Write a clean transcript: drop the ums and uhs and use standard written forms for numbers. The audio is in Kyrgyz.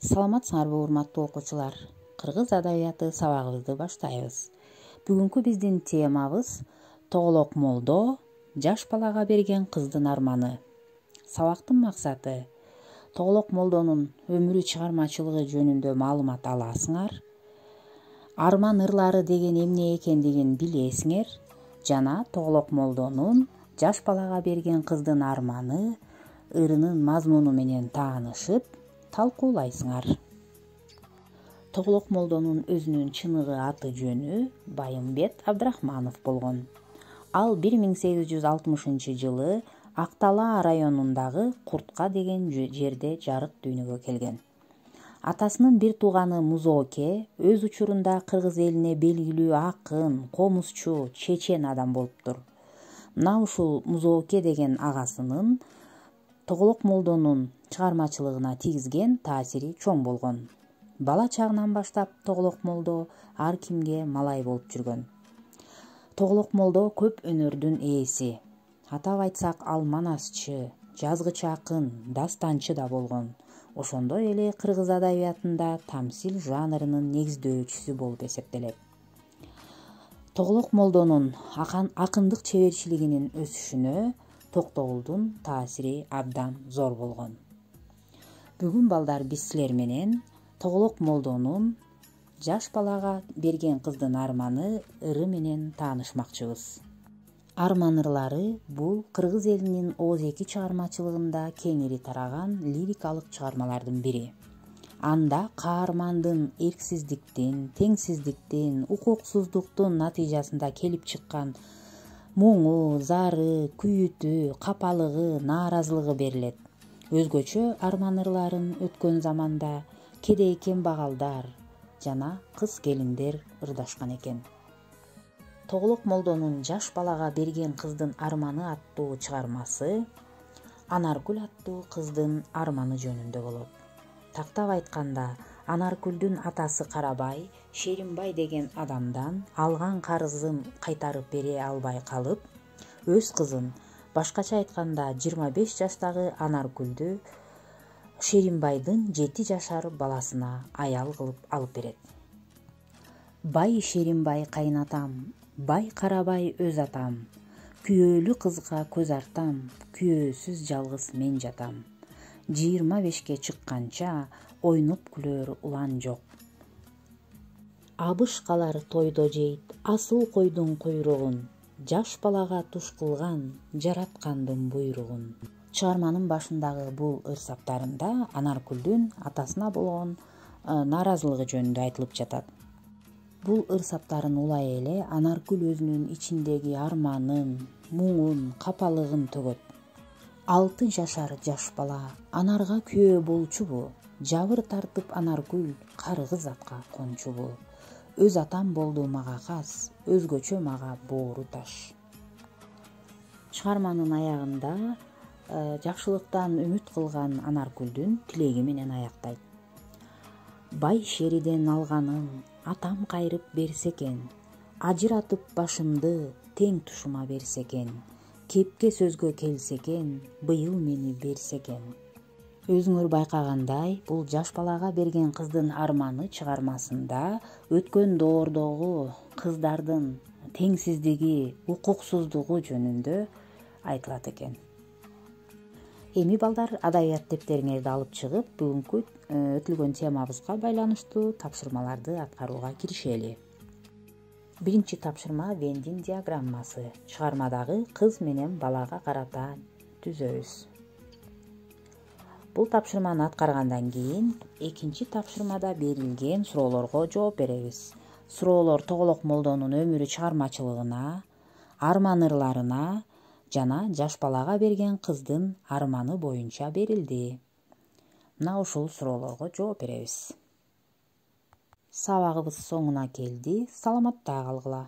Саламатсыңарбы урматтуу окуучулар? Кыргыз адабияты сабагыбызды баштайбыз. Бүгүнкү биздин темабыз Тоголок молдо жаш балага берген кыздын арманы. Сабактын максаты Тоголок молдонун өмүрү чыгармачылыгы жөнүндө маалымат аласыңар. Арман ырлары деген эмне экендигин билесиңер жана Тоголок молдонун жаш балага берген кыздын арманы ырынын мазмуну менен таанышып талкуулайсыңар. Тоголок молдонун өзүнүн чыныгы аты жөнү Байымбет Абдрахманов болгон. Ал 1860-жылы Актала районундагы Куртка деген жерде жарык дүйнөгө келген. Атасынын бир тууганы Музооке өз учурунда кыргыз элине белгилүү акын, комузчу, чечен адам болуптур. Мына ушул Музооке деген агасынын Тоголок молдонун чыгармачылыгына тийгизген таасири чоң болгон. Бала чагынан баштап Тоголок молдо ар кимге малай болуп жүргөн. Тоголок молдо көп өнөрдүн ээси. Атап айтсак, ал манасчы, жазгычы акын, дастанчы да болгон. Ошондой эле кыргыз адабиятында тамсил жанрынын негиздөөчүсү болуп эсептелет. Тоголок молдонун акындык чеберчилигинин өсүшүнө Токтогулдун таасири абдан зор болгон. Бүгүн балдар биз силер менен Тоголок молдонун жаш балага берген кыздын арманы ыры менен таанышмакчыбыз. Арман ырлары бул кыргыз элинин ооз-эки чыгармачылыгында кеңири тараган лирикалык чыгармалардын бири. Анда каармандын эрксиздиктин, теңсиздиктин, укуксуздуктун натыйжасында келип чыккан муңу, зары, күйүтү, капалыгы, нааразылыгы берилет. Өзгөчө арман ырларын өткөн заманда кедей кембагалдар жана кыз келиндер ырдашкан экен. Тоголок молдонун жаш балага берген кыздын арманы аттуу чыгармасы Анаркүл аттуу кыздын арманы жөнүндө болот. Тактап айтканда, Анаркүлдүн атасы Карабай Шеримбай деген адамдан алган карызын кайтарып бере албай калып, өз кызын, башкача айтканда 25 жаштагы Анаркүлдү Шеримбайдын 7 жашар баласына аял кылып алып берет. Бай Шеримбай кайнатам, бай Карабай өз атам, күйөөлүү кызга көз артам, күйөөсүз жалгыз мен жатам. 25-ке чыкканча ойноп күлөр улан жок. Абыш калар тойдо жейт асыл койдун куйругун, жаш балага туш кылган жараткандын буйругун. Чыгарманын башындагы бул ыр-саптарында Анаркүлдүн атасына болгон нааразылыгы жөнүндө айтылып жатат. Бул ыр-саптарын улай эле Анаркүл өзүнүн ичиндеги арманын, муңун, капалыгын төгөт. 6 жашар жаш бала Анарга күйөө болчубу? Жабыр тартып Анаркүл каргыз атка кончубу? Өз атам болду мага кас, өзгөчө мага боору таш. Чыгарманын аягында жакшылыктан үмүт кылган Анаркүлдүн тилеги менен аяктайт. Бай шериден алганым атам кайрып берсе экен, ажыратып башымды тең тушума берсе экен, кепке сөзгө келсе экен, быйыл мени берсе экен. Өзүңөр байкагандай, бул жаш балага берген кыздын арманы чыгармасында өткөн доордогу кыздардын теңсиздиги, укуксуздугу жөнүндө айтылат экен. Эми балдар адабият дептериңерди алып чыгып, бүгүнкү өтүлгөн темабызга байланыштуу тапшырмаларды аткарууга киришели. Биринчи тапшырма Вендин диаграммасы. Чыгармадагы кыз менен балага карата түзөбүз. Бул тапшырманы аткаргандан кийин экинчи тапшырмада берилген суроолорго жооп беребиз. Суроолор Тоголок молдонун өмүрү чыгармачылыгына, арман ырларына жана жаш балага берген кыздын арманы боюнча берилди. Мына ушул суроолорго жооп беребиз. Сабагыбыз соңуна келди. Саламатта калгыла.